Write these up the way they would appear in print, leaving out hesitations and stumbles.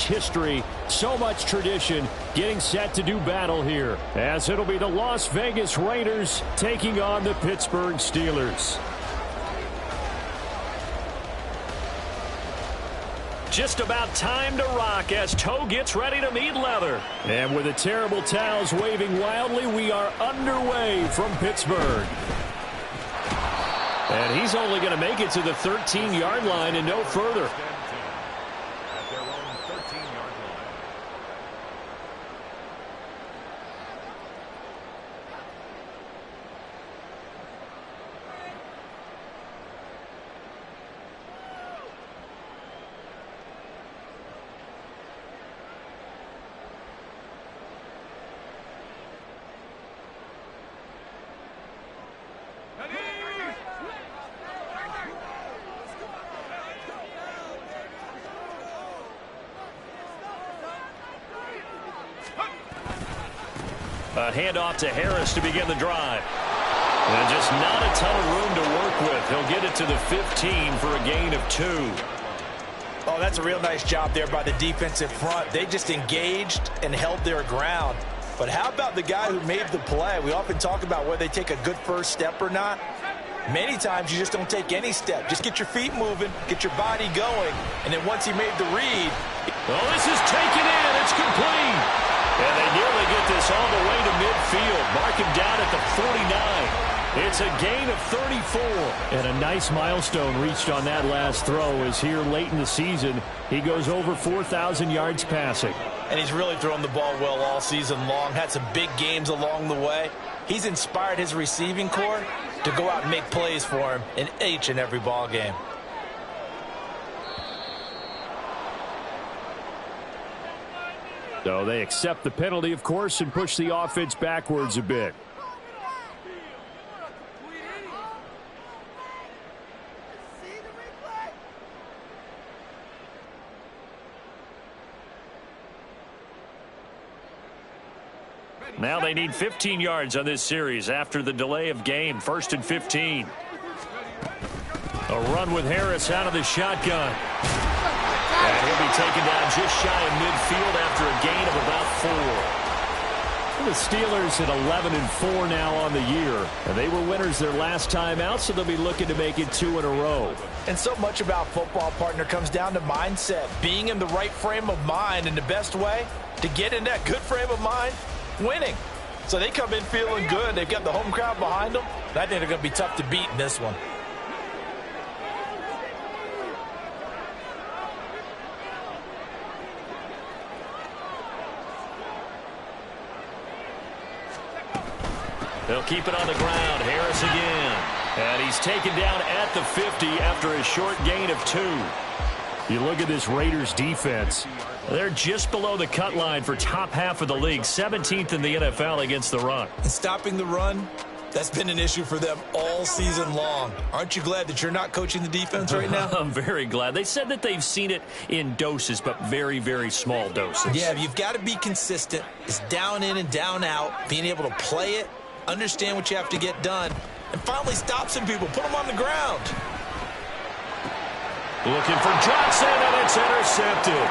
history, so much tradition, getting set to do battle here, as it'll be the Las Vegas Raiders taking on the Pittsburgh Steelers. Just about time to rock as Toe gets ready to meet leather. And with the terrible towels waving wildly, we are underway from Pittsburgh. And he's only going to make it to the 13-yard line and no further. A handoff to Harris to begin the drive. And just not a ton of room to work with. He'll get it to the 15 for a gain of 2. Oh, that's a real nice job there by the defensive front. They just engaged and held their ground. But how about the guy who made the play? We often talk about whether they take a good first step or not. Many times you just don't take any step. Just get your feet moving, get your body going, and then once he made the read. Oh, this is taken in. It's complete. And they nearly get this all the way to midfield. Mark him down at the 49. It's a gain of 34. And a nice milestone reached on that last throw as here late in the season, he goes over 4,000 yards passing. And he's really thrown the ball well all season long. Had some big games along the way. He's inspired his receiving corps to go out and make plays for him in each and every ball game. So they accept the penalty, of course, and push the offense backwards a bit. Now they need 15 yards on this series after the delay of game. 1st and 15. A run with Harris out of the shotgun. And he'll be taken down just shy of midfield after a gain of about 4. The Steelers at 11-4 now on the year. And they were winners their last time out, so they'll be looking to make it 2 in a row. And so much about football, partner, comes down to mindset. Being in the right frame of mind, and the best way to get in that good frame of mind, winning. So they come in feeling good. They've got the home crowd behind them. And I think they're going to be tough to beat in this one. They'll keep it on the ground. Harris again. And he's taken down at the 50 after a short gain of 2. You look at this Raiders defense. They're just below the cut line for top half of the league. 17th in the NFL against the run. And stopping the run, that's been an issue for them all season long. Aren't you glad that you're not coaching the defense right now? I'm very glad. They said that they've seen it in doses, but very, very small doses. Yeah, you've got to be consistent. It's down in and down out. Being able to play it, understand what you have to get done, and finally stop some people. Put them on the ground. Looking for Johnson, and it's intercepted.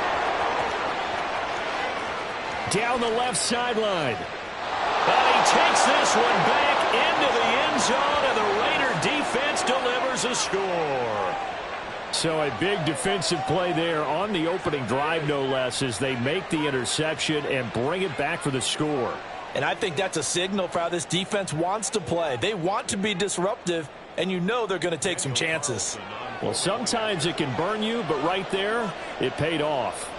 Down the left sideline. And he takes this one back into the end zone, and the Raider defense delivers a score. So a big defensive play there on the opening drive, no less, as they make the interception and bring it back for the score. And I think that's a signal for how this defense wants to play. They want to be disruptive, and you know they're going to take some chances. Well, sometimes it can burn you, but right there, it paid off.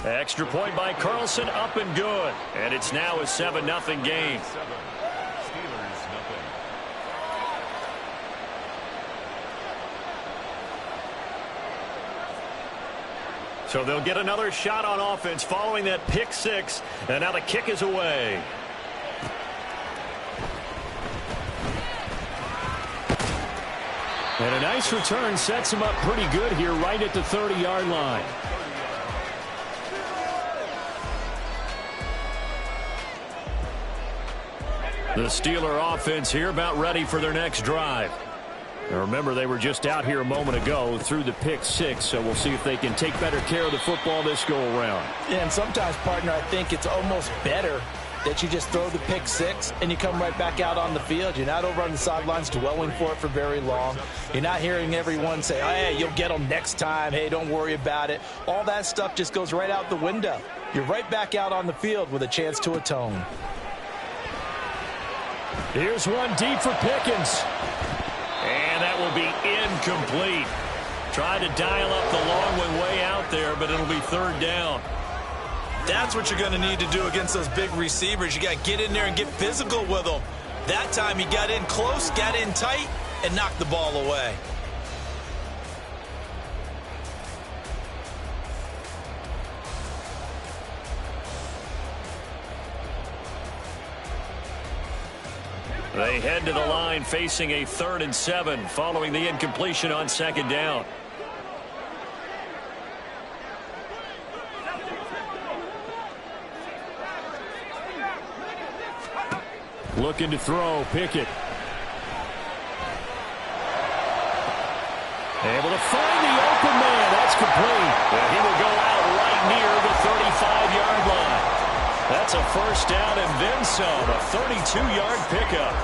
Extra point by Carlson, up and good. And it's now a 7-0 game. So they'll get another shot on offense following that pick 6. And now the kick is away. And a nice return sets him up pretty good here right at the 30-yard line. The Steeler offense here about ready for their next drive. Now remember, they were just out here a moment ago through the pick six, so we'll see if they can take better care of the football this go-around. Yeah, and sometimes, partner, I think it's almost better that you just throw the pick six and you come right back out on the field. You're not over on the sidelines dwelling for it for very long. You're not hearing everyone say, hey, you'll get them next time. Hey, don't worry about it. All that stuff just goes right out the window. You're right back out on the field with a chance to atone. Here's one deep for Pickens. And that will be incomplete. Tried to dial up the long one way out there, but it'll be third down. That's what you're going to need to do against those big receivers. You got to get in there and get physical with them. That time he got in close, got in tight, and knocked the ball away. They head to the line facing a 3rd and 7 following the incompletion on 2nd down. Looking to throw, Pickett. Able to find the open man. That's complete. And he will go out right near the 35-yard line. That's a first down and then some. A 32-yard pickup.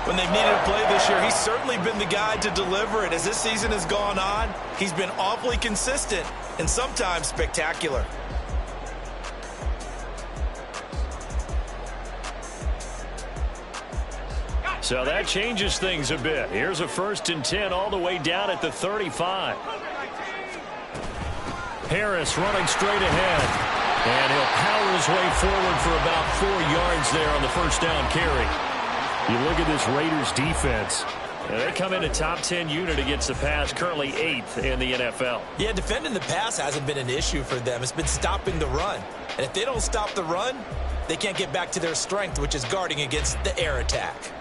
When they've needed a play this year, he's certainly been the guy to deliver it. As this season has gone on, he's been awfully consistent and sometimes spectacular. So that changes things a bit. Here's a 1st and 10 all the way down at the 35. Harris running straight ahead. And he'll power his way forward for about 4 yards there on the first down carry. You look at this Raiders defense. They come in a top 10 unit against the pass, currently 8th in the NFL. Yeah, defending the pass hasn't been an issue for them. It's been stopping the run. And if they don't stop the run, they can't get back to their strength, which is guarding against the air attack.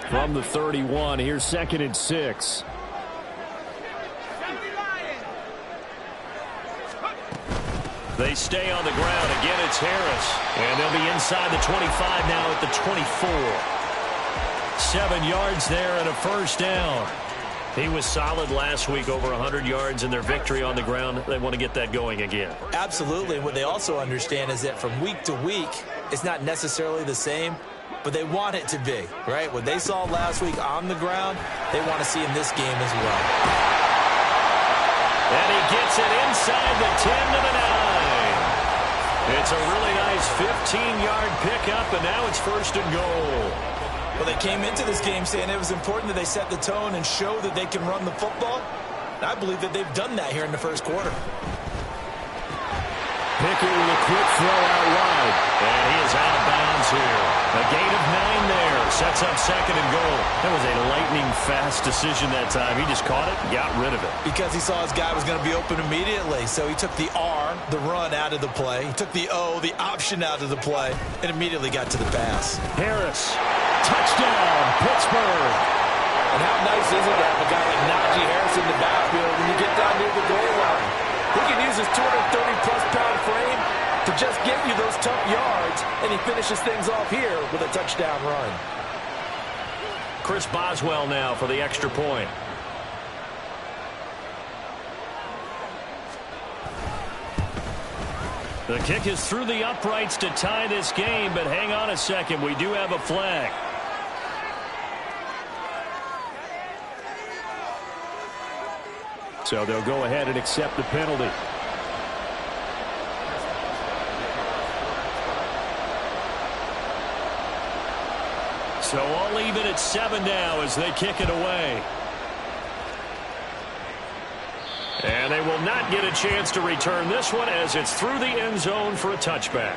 From the 31, here's 2nd and 6. They stay on the ground. Again, it's Harris. And they'll be inside the 25 now at the 24. 7 yards there and a first down. He was solid last week, over 100 yards in their victory on the ground. They want to get that going again. Absolutely. What they also understand is that from week to week, it's not necessarily the same, but they want it to be, right? What they saw last week on the ground, they want to see in this game as well. And he gets it inside the 10 to the 9. It's a really nice 15-yard pickup, and now it's 1st and goal. Well, they came into this game saying it was important that they set the tone and show that they can run the football. And I believe that they've done that here in the first quarter. Pickett with a quick throw out wide. And he is out of bounds here. A gain of 9 there. Sets up 2nd and goal. That was a lightning-fast decision that time. He just caught it and got rid of it. Because he saw his guy was going to be open immediately. So he took the R, the run, out of the play. He took the O, the option, out of the play, and immediately got to the pass. Harris. Touchdown, Pittsburgh. And how nice is it to have a guy like Najee Harris in the backfield when you get down near the goal line? He can use his 230-plus pound frame to just get you those tough yards, and he finishes things off here with a touchdown run. Chris Boswell now for the extra point. The kick is through the uprights to tie this game, but hang on a second. We do have a flag. So they'll go ahead and accept the penalty. So all even at 7 now as they kick it away. And they will not get a chance to return this one as it's through the end zone for a touchback.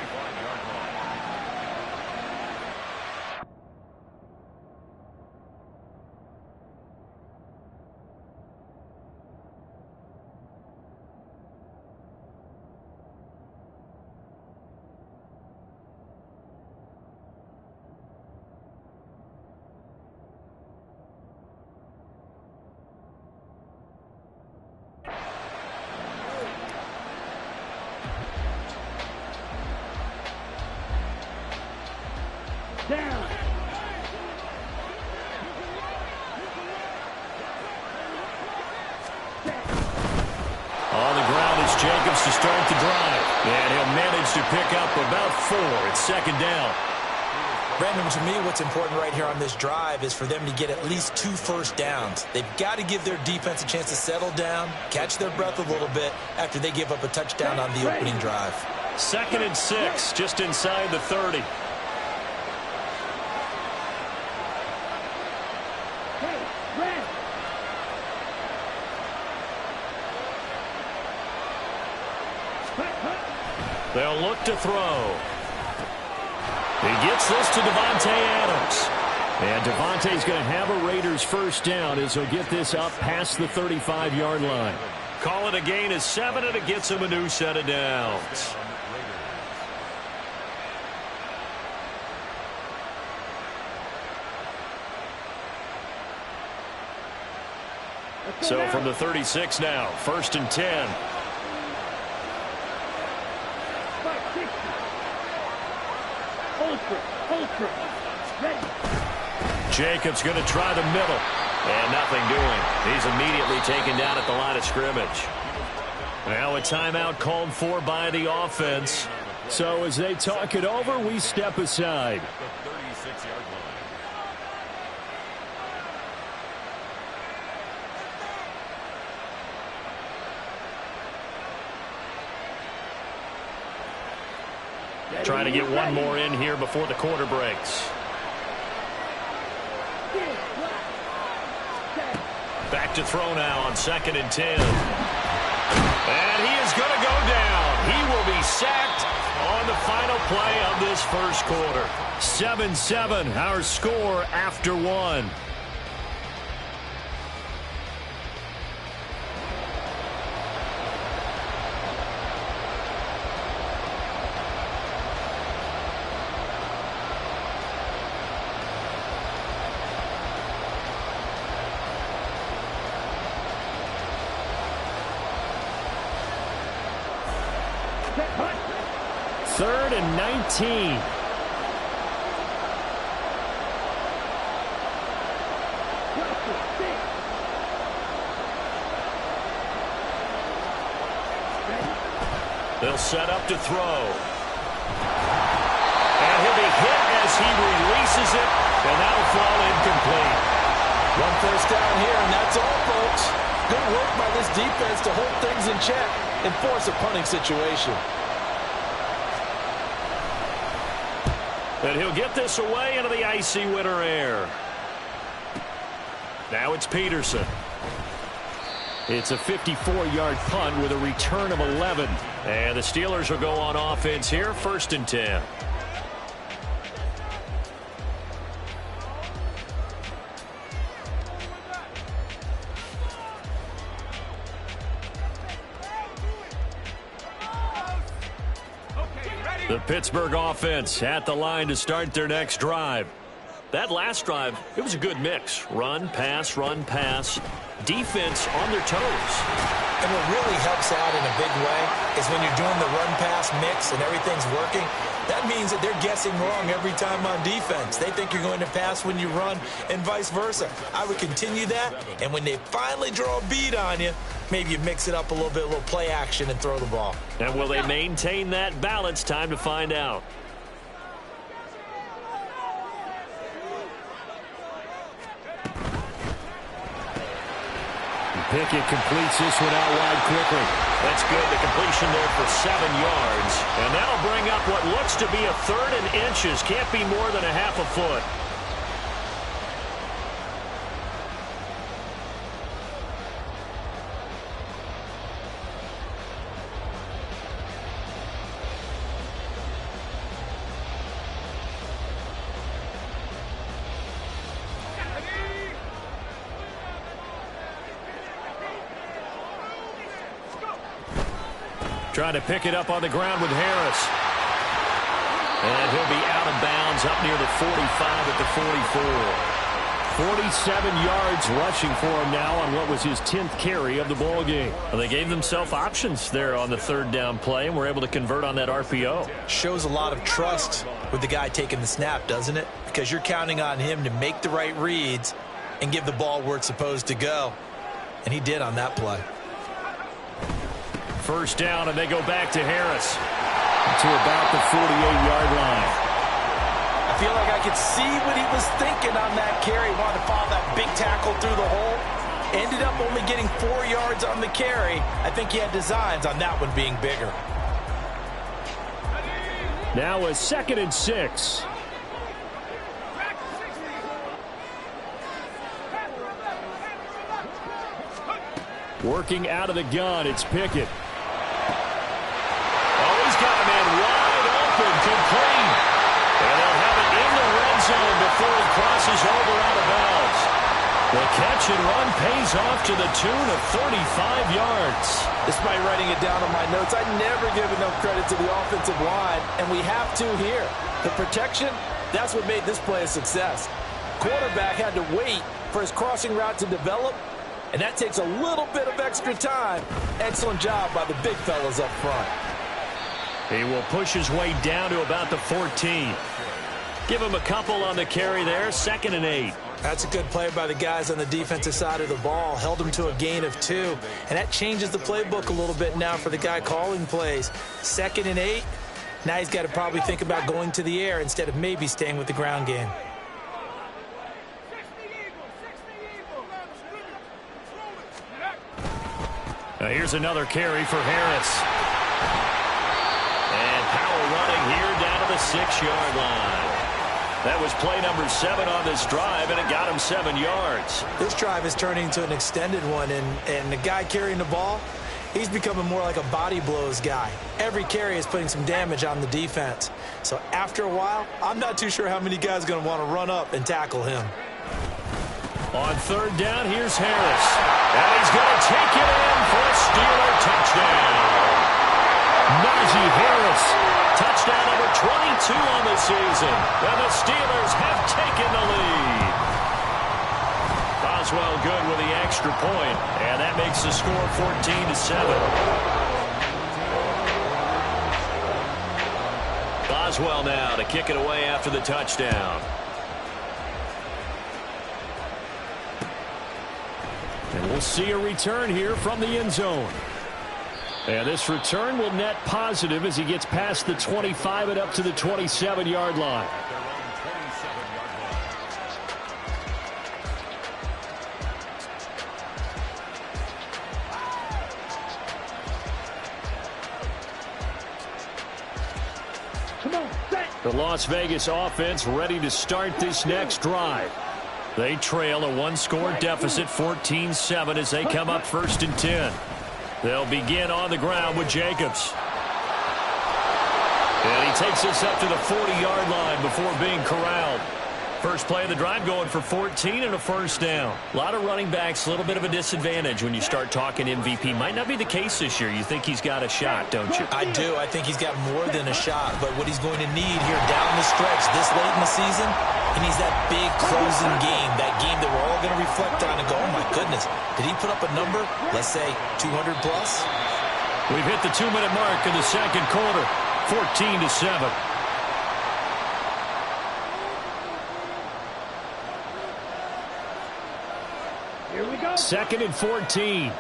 to start the drive. And he'll manage to pick up about 4. It's second down. Brandon, to me, what's important right here on this drive is for them to get at least 2 first downs. They've got to give their defense a chance to settle down, catch their breath a little bit after they give up a touchdown on the opening drive. 2nd and 6, just inside the 30. They'll look to throw. He gets this to Davante Adams. And Davante's going to have a Raiders first down as he'll get this up past the 35-yard line. Call it a gain of 7, and it gets him a new set of downs. So from the 36 now, 1st and 10. Jacobs going to try the middle. And nothing doing. He's immediately taken down at the line of scrimmage. Now a timeout called for by the offense. So as they talk it over, we step aside. Trying to get one more in here before the quarter breaks. Back to throw now on 2nd and 10. And he is going to go down. He will be sacked on the final play of this first quarter. 7-7, our score after 1. Third and 19. They'll set up to throw. And he'll be hit as he releases it, and that'll fall incomplete. 1 first down here, and that's all, folks. Good work by this defense to hold things in check and force a punting situation. And he'll get this away into the icy winter air. Now it's Peterson. It's a 54-yard punt with a return of 11. And the Steelers will go on offense here, 1st and 10. The Pittsburgh offense at the line to start their next drive. That last drive, it was a good mix. Run, pass, defense on their toes. And what really helps out in a big way is when you're doing the run-pass mix and everything's working, that means that they're guessing wrong every time on defense. They think you're going to pass when you run and vice versa. I would continue that, and when they finally draw a bead on you, maybe you mix it up a little bit, a little play action, and throw the ball. And will they maintain that balance? Time to find out. Pickett completes this one out wide quickly. That's good. The completion there for 7 yards. And that'll bring up what looks to be a 3rd and inches. Can't be more than a half a foot. Trying to pick it up on the ground with Harris. And he'll be out of bounds up near the 45 at the 44. 47 yards rushing for him now on what was his 10th carry of the ball game. Well, they gave themselves options there on the 3rd down play and were able to convert on that RPO. Shows a lot of trust with the guy taking the snap, doesn't it? Because you're counting on him to make the right reads and give the ball where it's supposed to go. And he did on that play. first down, and they go back to Harris to about the 48-yard line. I feel like I could see what he was thinking on that carry. Wanted to follow that big tackle through the hole. Ended up only getting 4 yards on the carry. I think he had designs on that one being bigger. Now a 2nd and 6. Working out of the gun, it's Pickett. Oh, he's got a man wide open, complete. And they'll have it in the red zone before he crosses over out of bounds. The catch and run pays off to the tune of 35 yards. Despite writing it down on my notes, I never give enough credit to the offensive line, and we have to here. The protection, that's what made this play a success. Quarterback had to wait for his crossing route to develop, and that takes a little bit of extra time. Excellent job by the big fellas up front. He will push his way down to about the 14. Give him a couple on the carry there, 2nd and 8. That's a good play by the guys on the defensive side of the ball. Held him to a gain of 2. And that changes the playbook a little bit now for the guy calling plays. 2nd and 8. Now he's got to probably think about going to the air instead of maybe staying with the ground game. Now here's another carry for Harris. And power running here down to the 6-yard line. That was play number 7 on this drive, and it got him 7 yards. This drive is turning into an extended one, and the guy carrying the ball, he's becoming more like a body blows guy. Every carry is putting some damage on the defense. So after a while, I'm not too sure how many guys are going to want to run up and tackle him. On 3rd down, here's Harris. And he's going to take it in for a Steeler touchdown. Najee Harris, touchdown number 22 on the season. And the Steelers have taken the lead. Boswell good with the extra point, and that makes the score 14-7. Boswell now to kick it away after the touchdown. And we'll see a return here from the end zone. And this return will net positive as he gets past the 25 and up to the 27-yard line. The Las Vegas offense ready to start this next drive. They trail a 1-score deficit, 14-7, as they come up 1st and 10. They'll begin on the ground with Jacobs. And he takes us up to the 40-yard line before being corralled. First play of the drive going for 14 and a first down. A lot of running backs, a little bit of a disadvantage when you start talking MVP. Might not be the case this year. You think he's got a shot, don't you? I do. I think he's got more than a shot. But what he's going to need here down the stretch this late in the season, he needs that big closing game, that game that we're all going to reflect on and go, oh, my goodness, did he put up a number, let's say 200 plus? We've hit the 2-minute mark in the second quarter, 14-7. Here we go. 2nd and 14.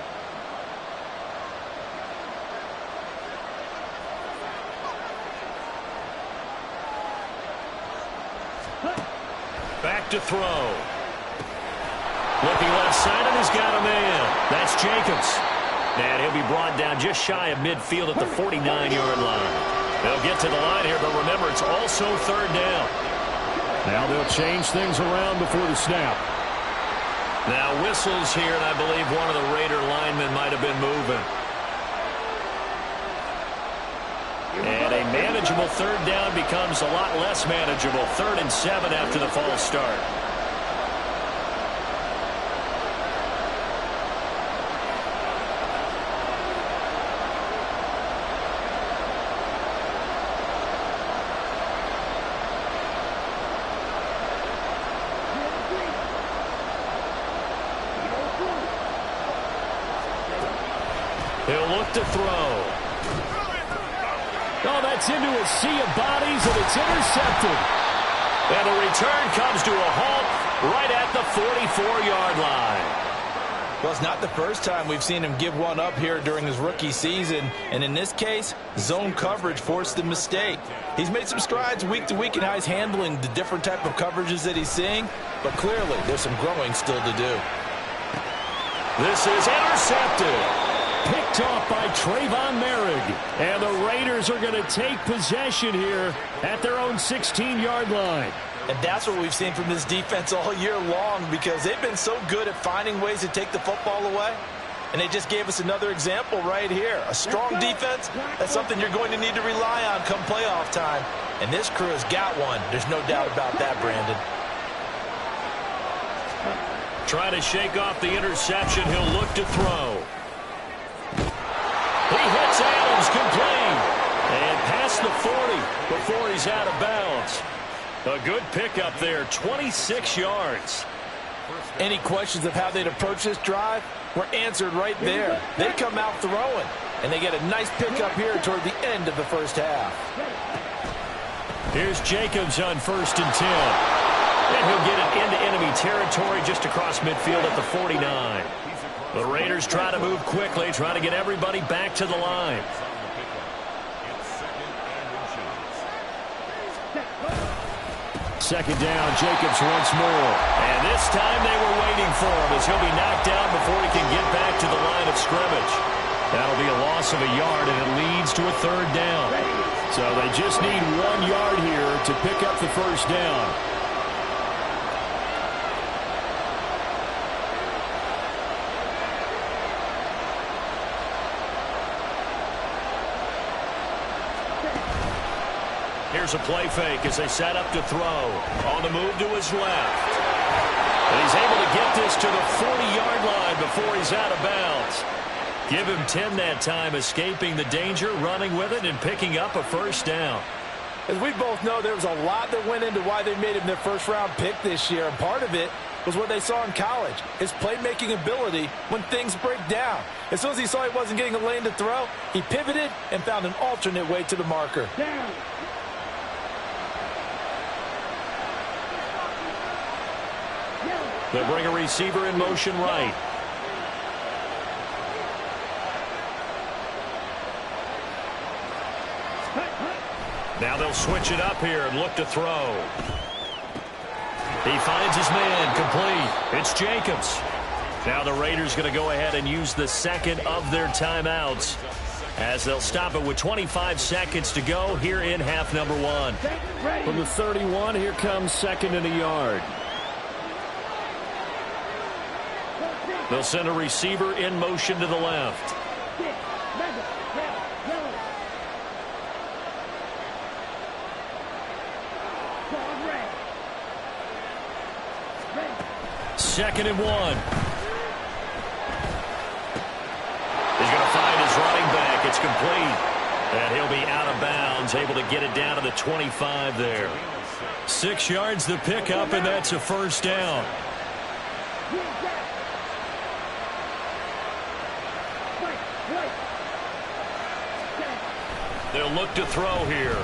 Back to throw. Looking left side, and he's got a man. That's Jacobs. And he'll be brought down just shy of midfield at the 49-yard line. They'll get to the line here, but remember, it's also 3rd down. Now they'll change things around before the snap. Now whistles here, and I believe one of the Raider linemen might have been moving. And a manageable 3rd down becomes a lot less manageable. 3rd and 7 after the false start. He'll look to throw. Oh, that's into a sea of bodies, and it's intercepted. And the return comes to a halt right at the 44-yard line. Well, it's not the first time we've seen him give one up here during his rookie season. And in this case, zone coverage forced the mistake. He's made some strides week to week in how he's handling the different type of coverages that he's seeing. But clearly, there's some growing still to do. This is intercepted. Picked off by Trayvon Merrick. And the Raiders are going to take possession here at their own 16-yard line. And that's what we've seen from this defense all year long, because they've been so good at finding ways to take the football away. And they just gave us another example right here. A strong defense, that's something you're going to need to rely on come playoff time. And this crew has got one. There's no doubt about that, Brandon. Trying to shake off the interception. He'll look to throw. He hits Adams complete. And past the 40 before he's out of bounds. A good pickup there, 26 yards. Any questions of how they'd approach this drive were answered right there. They come out throwing, and they get a nice pickup here toward the end of the first half. Here's Jacobs on 1st and 10. And he'll get it into enemy territory just across midfield at the 49. The Raiders try to move quickly, try to get everybody back to the line. Second down, Jacobs once more. And this time they were waiting for him as he'll be knocked down before he can get back to the line of scrimmage. That'll be a loss of a yard, and it leads to a 3rd down. So they just need 1 yard here to pick up the first down. Here's a play fake as they set up to throw. On the move to his left. And he's able to get this to the 40-yard line before he's out of bounds. Give him 10 that time, escaping the danger, running with it, and picking up a first down. As we both know, there was a lot that went into why they made him their first-round pick this year, and part of it was what they saw in college, his playmaking ability when things break down. As soon as he saw he wasn't getting a lane to throw, he pivoted and found an alternate way to the marker. Down. They'll bring a receiver in motion right. Now they'll switch it up here and look to throw. He finds his man complete. It's Jacobs. Now the Raiders going to go ahead and use the second of their timeouts as they'll stop it with 25 seconds to go here in half number 1. From the 31, here comes 2nd and a yard. They'll send a receiver in motion to the left. Second and 1. He's going to find his running back. It's complete. And he'll be out of bounds, able to get it down to the 25 there. 6 yards the pickup, and that's a first down. They'll look to throw here.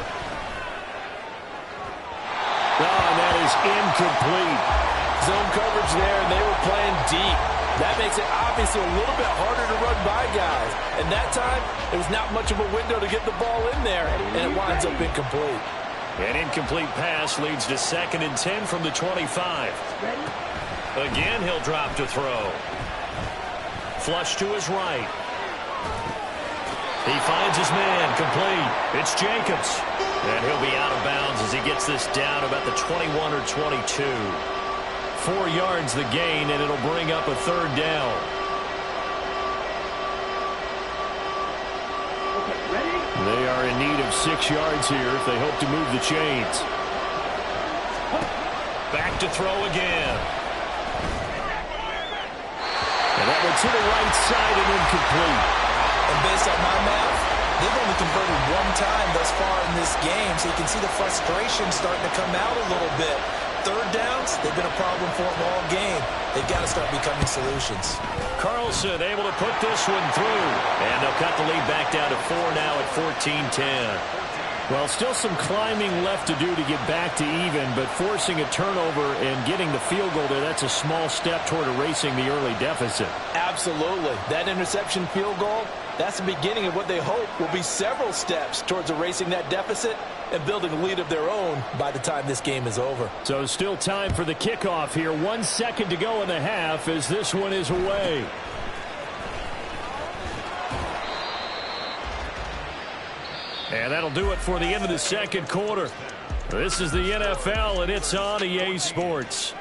Oh, and that is incomplete. Zone coverage there, and they were playing deep. That makes it obviously a little bit harder to run by guys. And that time, there was not much of a window to get the ball in there, and it winds up incomplete. An incomplete pass leads to 2nd and 10 from the 25. Again, he'll drop to throw. Flush to his right. He finds his man complete. It's Jacobs. And he'll be out of bounds as he gets this down about the 21 or 22. 4 yards the gain, and it'll bring up a 3rd down. They are in need of 6 yards here if they hope to move the chains. Back to throw again. And that one to the right side and incomplete. And based on my math, they've only converted 1 time thus far in this game, so you can see the frustration starting to come out a little bit. 3rd downs, they've been a problem for them all game. They've got to start becoming solutions. Carlson able to put this one through. And they'll cut the lead back down to 4 now at 14-10. Well, still some climbing left to do to get back to even, but forcing a turnover and getting the field goal there, that's a small step toward erasing the early deficit. Absolutely. That interception field goal, that's the beginning of what they hope will be several steps towards erasing that deficit and building a lead of their own by the time this game is over. So still time for the kickoff here. 1 second to go in the half as this one is away. And that'll do it for the end of the second quarter. This is the NFL, and it's on EA Sports.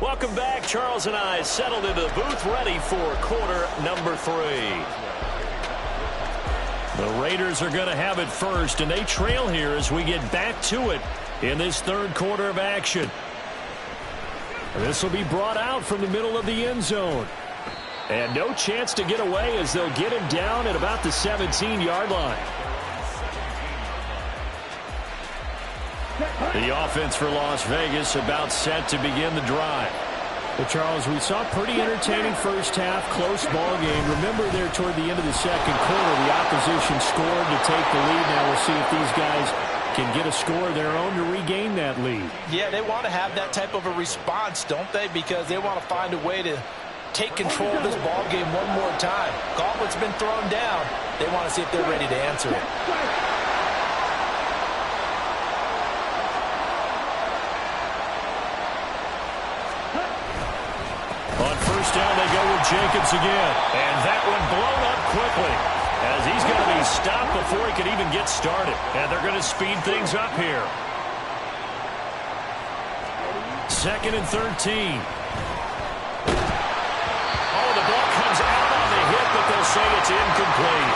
Welcome back. Charles and I settled into the booth, ready for quarter number 3. The Raiders are going to have it first, and they trail here as we get back to it in this third quarter of action. This will be brought out from the middle of the end zone. And no chance to get away as they'll get him down at about the 17-yard line. The offense for Las Vegas about set to begin the drive. Well, Charles, we saw a pretty entertaining first half, close ball game. Remember there toward the end of the second quarter, the opposition scored to take the lead. Now we'll see if these guys can get a score of their own to regain that lead. Yeah, they want to have that type of a response, don't they? Because they want to find a way to take control of this ball game one more time. Gauntlet's been thrown down. They want to see if they're ready to answer it. On first down, they go with Jacobs again. And that one blown up quickly as he's going to be stopped before he can even get started. And they're going to speed things up here. 2nd and 13. Oh, the ball comes out on the hit, but they'll say it's incomplete.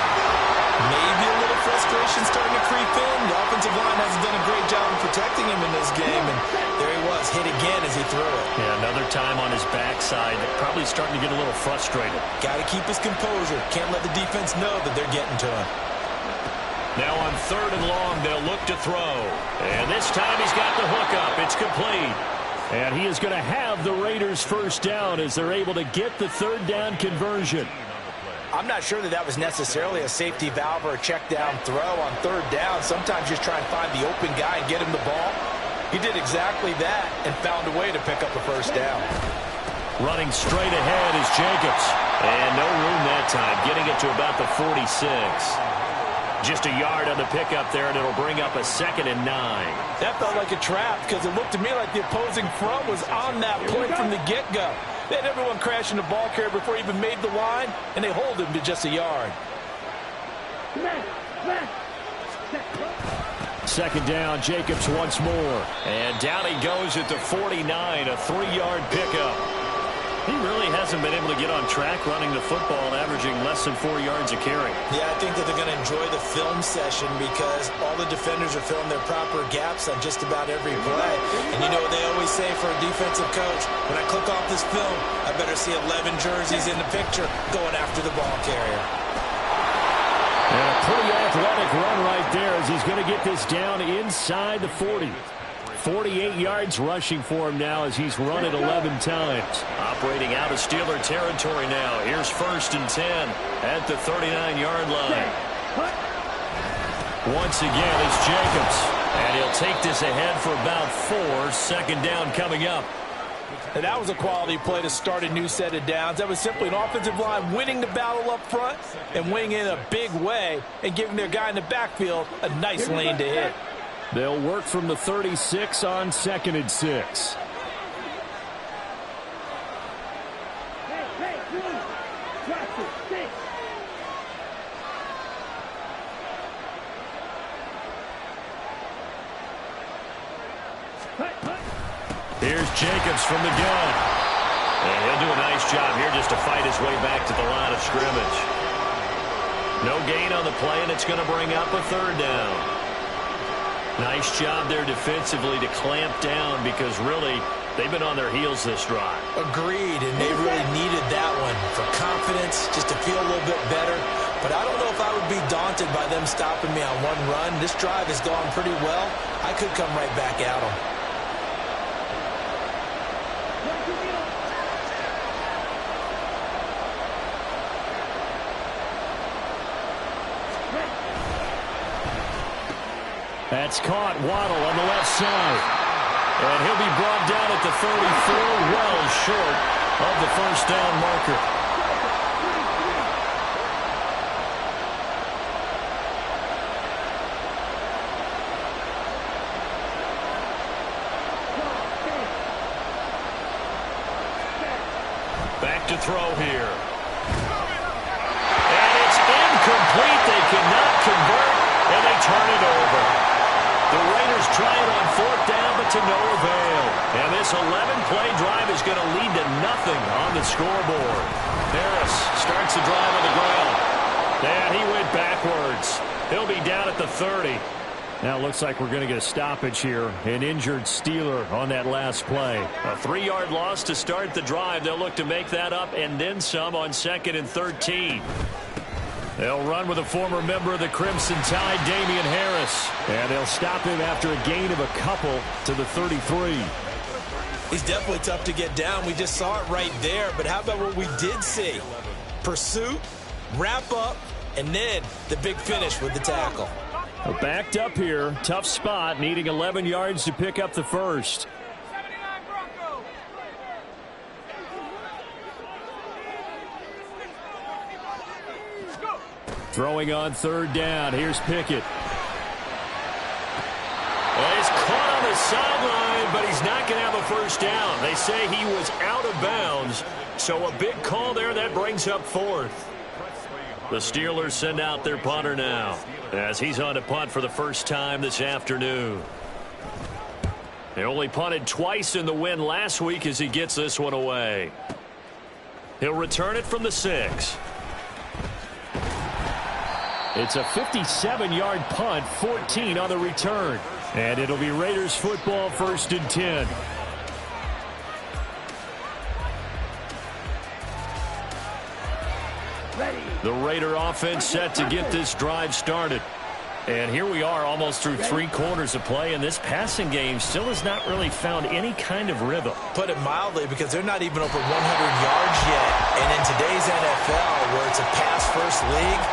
Maybe a little frustration starting to creep in. The offensive line hasn't done a great job of protecting him in this game, and there he was, hit again as he threw it. Yeah, another time on his backside, probably starting to get a little frustrated. Got to keep his composure. Can't let the defense know that they're getting to him. Now on 3rd and long, they'll look to throw. And this time he's got the hook up. It's complete. And he is going to have the Raiders first down as they're able to get the 3rd down conversion. I'm not sure that that was necessarily a safety valve or a check down throw on 3rd down. Sometimes just try and find the open guy and get him the ball. He did exactly that and found a way to pick up a first down. Running straight ahead is Jacobs. And no room that time, getting it to about the 46. Just a yard on the pickup there, and it'll bring up a 2nd and 9. That felt like a trap because it looked to me like the opposing front was on that point from the get-go. They had everyone crashing the ball carrier before he even made the line, and they hold him to just a yard. 2nd down, Jacobs once more. And down he goes at the 49, a 3-yard pickup. He really hasn't been able to get on track running the football, averaging less than 4 yards a carry. Yeah, I think that they're going to enjoy the film session because all the defenders are filling their proper gaps on just about every play. And you know what they always say for a defensive coach? When I click off this film, I better see 11 jerseys in the picture going after the ball carrier. And a pretty athletic run right there as he's going to get this down inside the 40. 48 yards rushing for him now as he's run it 11 times. Operating out of Steeler territory now. Here's 1st and 10 at the 39-yard line. Once again, it's Jacobs. And he'll take this ahead for about 4. 2nd down coming up. And that was a quality play to start a new set of downs. That was simply an offensive line winning the battle up front and winning in a big way and giving their guy in the backfield a nice lane to hit. They'll work from the 36 on 2nd and 6. Here's Jacobs from the gun. And he'll do a nice job here just to fight his way back to the line of scrimmage. No gain on the play, and it's going to bring up a 3rd down. Nice job there defensively to clamp down because really they've been on their heels this drive. Agreed, and they really needed that one for confidence, just to feel a little bit better. but I don't know if I would be daunted by them stopping me on one run. This drive has gone pretty well. I could come right back at them. That's caught. Waddle on the left side. And he'll be brought down at the 34, well short of the first down marker. Back to throw here. And it's incomplete. They cannot convert, and they turn it over. The Raiders try it on fourth down, but to no avail. And this 11-play drive is going to lead to nothing on the scoreboard. Harris starts the drive on the ground. And he went backwards. He'll be down at the 30. Now it looks like we're going to get a stoppage here. An injured Steeler on that last play. A 3-yard loss to start the drive. They'll look to make that up and then some on 2nd and 13. They'll run with a former member of the Crimson Tide, Damian Harris. And they'll stop him after a gain of a couple to the 33. He's definitely tough to get down. We just saw it right there. But how about what we did see? Pursuit, wrap up, and then the big finish with the tackle. We're backed up here. Tough spot, needing 11 yards to pick up the first. Throwing on third down. Here's Pickett. Well, he's caught on the sideline, but he's not going to have a first down. They say he was out of bounds, so a big call there. That brings up fourth. The Steelers send out their punter now, as he's on to punt for the first time this afternoon. They only punted twice in the win last week as he gets this one away. He'll return it from the 6. It's a 57-yard punt, 14 on the return. And it'll be Raiders football, 1st and 10. The Raider offense set to get this drive started. And here we are almost through 3 quarters of play, and this passing game still has not really found any kind of rhythm. Put it mildly, because they're not even over 100 yards yet. And in today's NFL, where it's a pass-first league,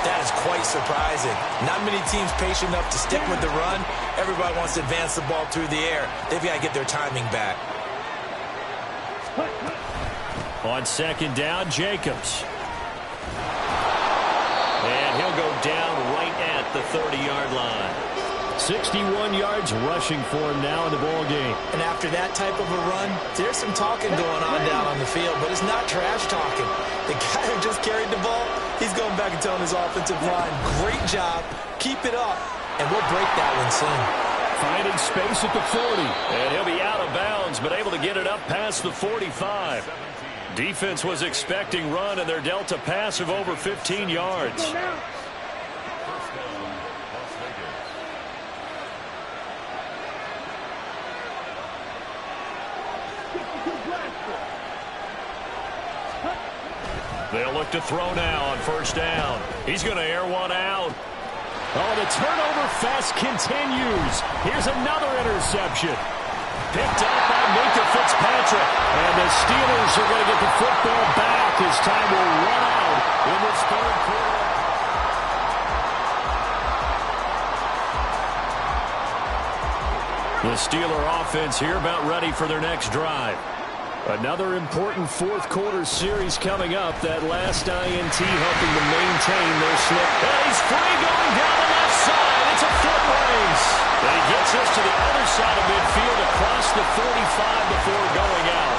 that is quite surprising. Not many teams patient enough to stick with the run. Everybody wants to advance the ball through the air. They've got to get their timing back. On 2nd down, Jacobs. And he'll go down right at the 30-yard line. 61 yards rushing for him now in the ball game. And after that type of a run, there's some talking going on down on the field, but it's not trash talking. The guy who just carried the ball, he's going back and telling his offensive line, great job, keep it up, and we'll break that one soon. Finding space at the 40. And he'll be out of bounds, but able to get it up past the 45. Defense was expecting run, and they're dealt a pass of over 15 yards. They'll look to throw now on 1st down. He's going to air one out. Oh, the turnover fest continues. Here's another interception. Picked up by Minkah Fitzpatrick. And the Steelers are going to get the football back as time will run out in this 3rd quarter. The Steeler offense here about ready for their next drive. Another important 4th quarter series coming up. That last INT helping to maintain their slip. And he's free going down the left side. It's a foot race. And he gets us to the other side of midfield across the 45 before going out.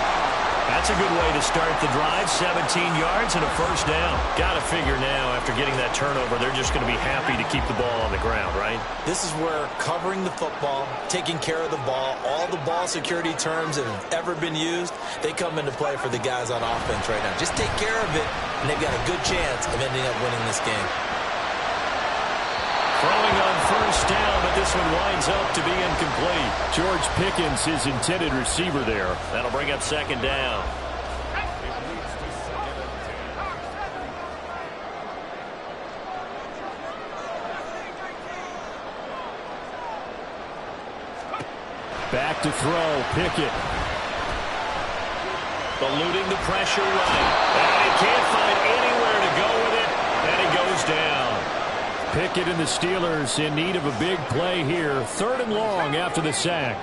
That's a good way to start the drive. 17 yards and a first down. Got to figure now, after getting that turnover, they're just going to be happy to keep the ball on the ground, right? This is where covering the football, taking care of the ball, all the ball security terms that have ever been used, they come into play for the guys on offense right now. Just take care of it, and they've got a good chance of ending up winning this game. Throwing on 1st down, but this one winds up to be incomplete. George Pickens, his intended receiver there. That'll bring up 2nd down. Back to throw, Pickett. Eluding the pressure right. And he can't find anywhere to go with it. And he goes down. Pickett and the Steelers in need of a big play here. 3rd and long after the sack.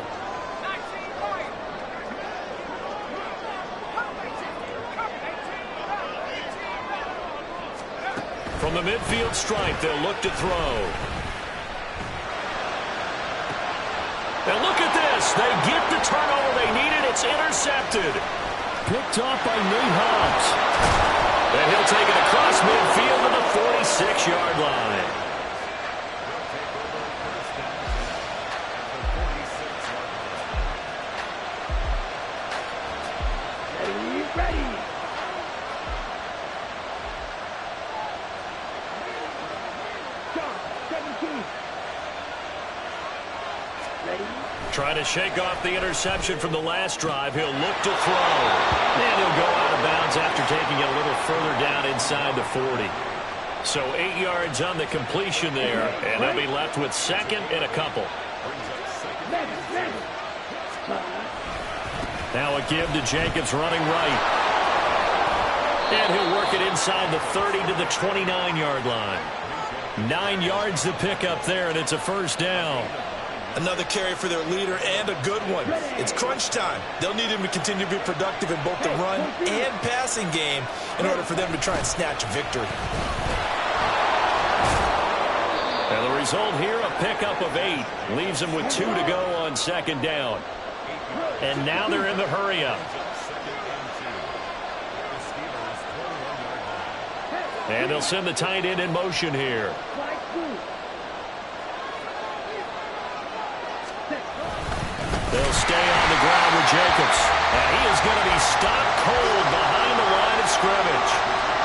From the midfield stripe, they'll look to throw. And look at this. They get the turnover they needed. It's intercepted. Picked off by Nate Hobbs. And he'll take it across midfield to the 46-yard line. Ready. John, 17. Ready. Trying to shake off the interception from the last drive. He'll look to throw. And he'll go out of bounds after taking it a little further down inside the 40. So 8 yards on the completion there. And they'll be left with 2nd and a couple. Now a give to Jacobs running right. And he'll work it inside the 30 to the 29-yard line. 9 yards to pick up there, and it's a 1st down. Another carry for their leader, and a good one. It's crunch time. They'll need him to continue to be productive in both the run and passing game in order for them to try and snatch a victory. And the result here, a pickup of 8. Leaves them with 2 to go on 2nd down. And now they're in the hurry-up. And they'll send the tight end in motion here. They'll stay on the ground with Jacobs. And he is going to be stopped cold behind the line of scrimmage.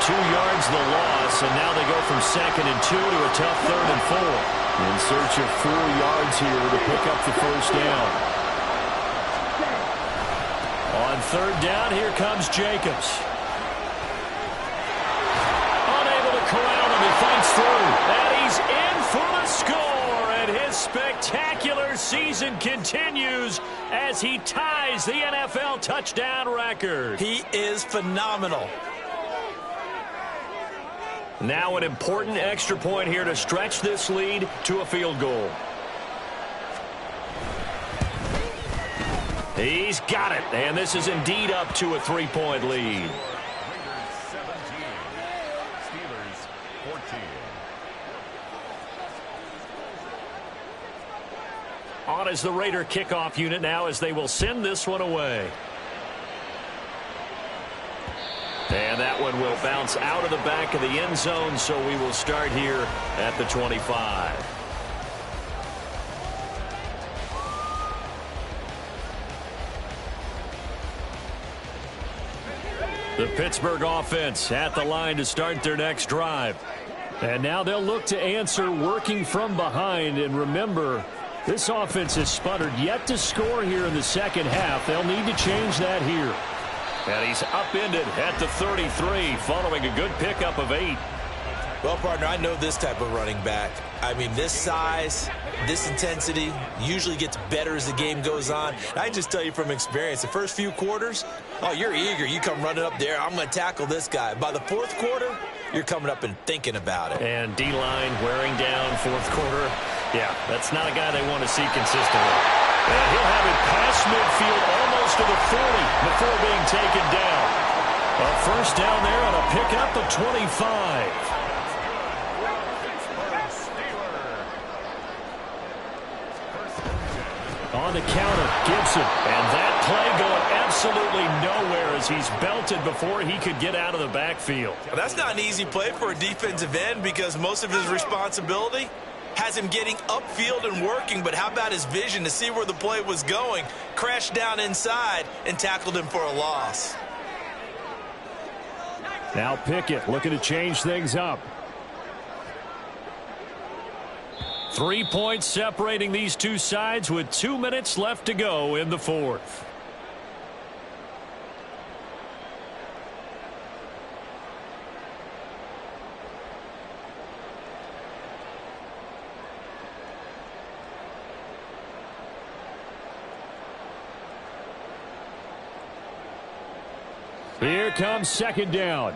2 yards the loss, and now they go from 2nd and 2 to a tough 3rd and 4. In search of 4 yards here to pick up the 1st down. On 3rd down, here comes Jacobs. Unable to corral him, he fights through. And he's in for the score. And his spectacular season continues as he ties the NFL touchdown record. He is phenomenal. Now an important extra point here to stretch this lead to a field goal. He's got it, and this is indeed up to a 3-point lead. Steelers 14. On as the Raider kickoff unit now as they will send this one away. And that one will bounce out of the back of the end zone, so we will start here at the 25. The Pittsburgh offense at the line to start their next drive. And now they'll look to answer working from behind. And remember, this offense has sputtered yet to score here in the 2nd half. They'll need to change that here. And he's upended at the 33 following a good pickup of 8. Well, partner, I know this type of running back. I mean, this size, this intensity usually gets better as the game goes on. And I just tell you from experience, the first few quarters, oh, you're eager. You come running up there, I'm going to tackle this guy. By the 4th quarter, you're coming up and thinking about it. And D-line wearing down 4th quarter. Yeah, that's not a guy they want to see consistently. And he'll have it past midfield almost to the 40 before being taken down. A 1st down there on a pickup of 25. On the counter, Gibson. And that play going absolutely nowhere as he's belted before he could get out of the backfield. Well, that's not an easy play for a defensive end because most of his responsibility has him getting upfield and working, but how about his vision to see where the play was going? Crashed down inside and tackled him for a loss. Now Pickett looking to change things up. 3 points separating these two sides with 2 minutes left to go in the 4th. Here comes second down.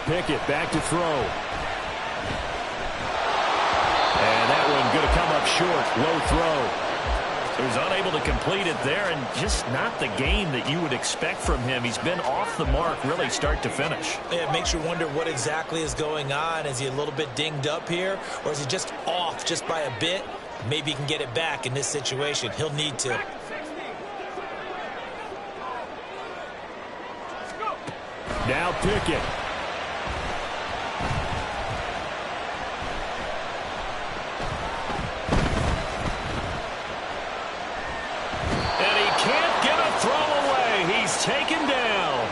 Pickett back to throw. And that one going to come up short. Low throw. He was unable to complete it there, and just not the game that you would expect from him. He's been off the mark really start to finish. Yeah, it makes you wonder what exactly is going on. Is he a little bit dinged up here, or is he just off just by a bit? Maybe he can get it back in this situation. He'll need to. Now Pickett. Taken down.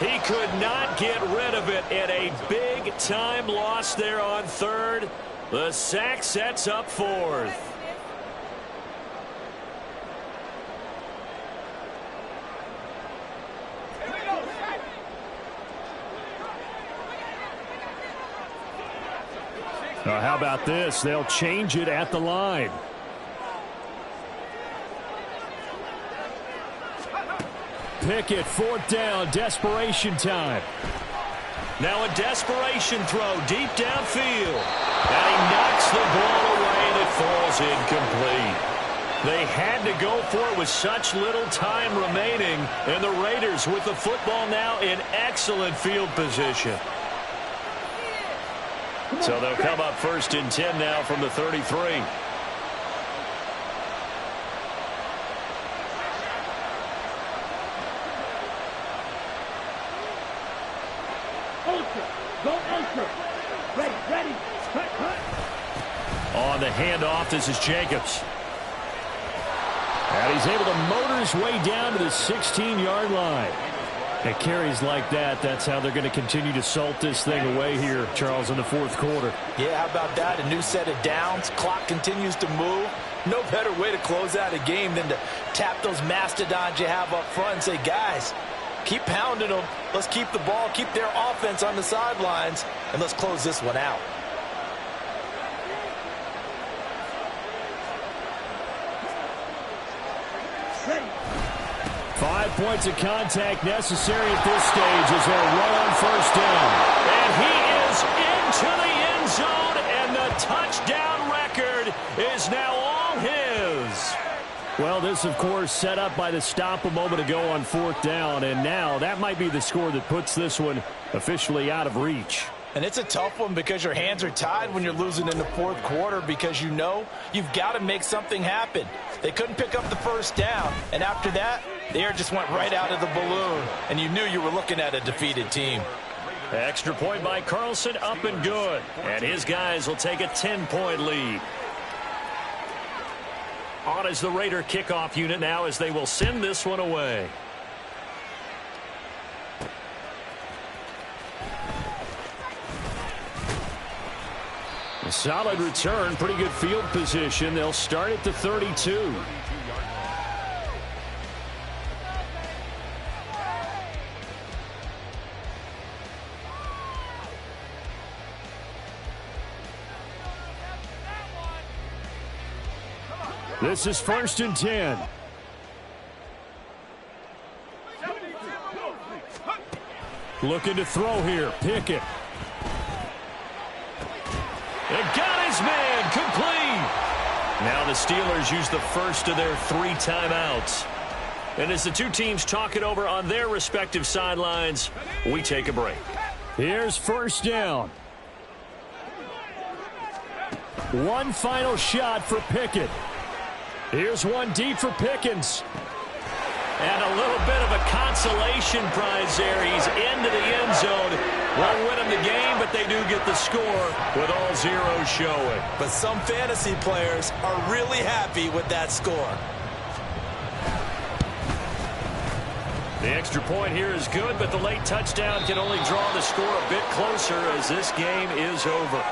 He could not get rid of it, and a big-time loss there on third. The sack sets up fourth. Now, how about this? They'll change it at the line. Pickett, fourth down, desperation time. Now a desperation throw deep downfield. And he knocks the ball away and it falls incomplete. They had to go for it with such little time remaining. And the Raiders with the football now in excellent field position. So they'll come up first and 10 now from the 33. On the handoff, this is Jacobs. And he's able to motor his way down to the 16-yard line. And carries like that, that's how they're going to continue to salt this thing away here, Charles, in the fourth quarter. Yeah, how about that? A new set of downs. Clock continues to move. No better way to close out a game than to tap those mastodons you have up front and say, guys, keep pounding them. Let's keep the ball, keep their offense on the sidelines, and let's close this one out. Ready. 5 points of contact necessary at this stage as they'll run on first down. And he is into the end zone, and the touchdown record is now all his. Well, this, of course, set up by the stop a moment ago on fourth down, and now that might be the score that puts this one officially out of reach. And it's a tough one because your hands are tied when you're losing in the fourth quarter because you know you've got to make something happen. They couldn't pick up the first down, and after that, the air just went right out of the balloon, and you knew you were looking at a defeated team. Extra point by Carlson, up and good. And his guys will take a 10-point lead. On is the Raider kickoff unit now as they will send this one away. A solid return, pretty good field position. They'll start at the 32. This is first and 10. Looking to throw here. Pickett. And got his man complete. Now the Steelers use the first of their 3 timeouts. And as the two teams talk it over on their respective sidelines, we take a break. Here's first down. One final shot for Pickett. Here's one deep for Pickens. And a little bit of a consolation prize there. He's into the end zone. Won't win him the game, but they do get the score with all zeros showing. But some fantasy players are really happy with that score. The extra point here is good, but the late touchdown can only draw the score a bit closer as this game is over.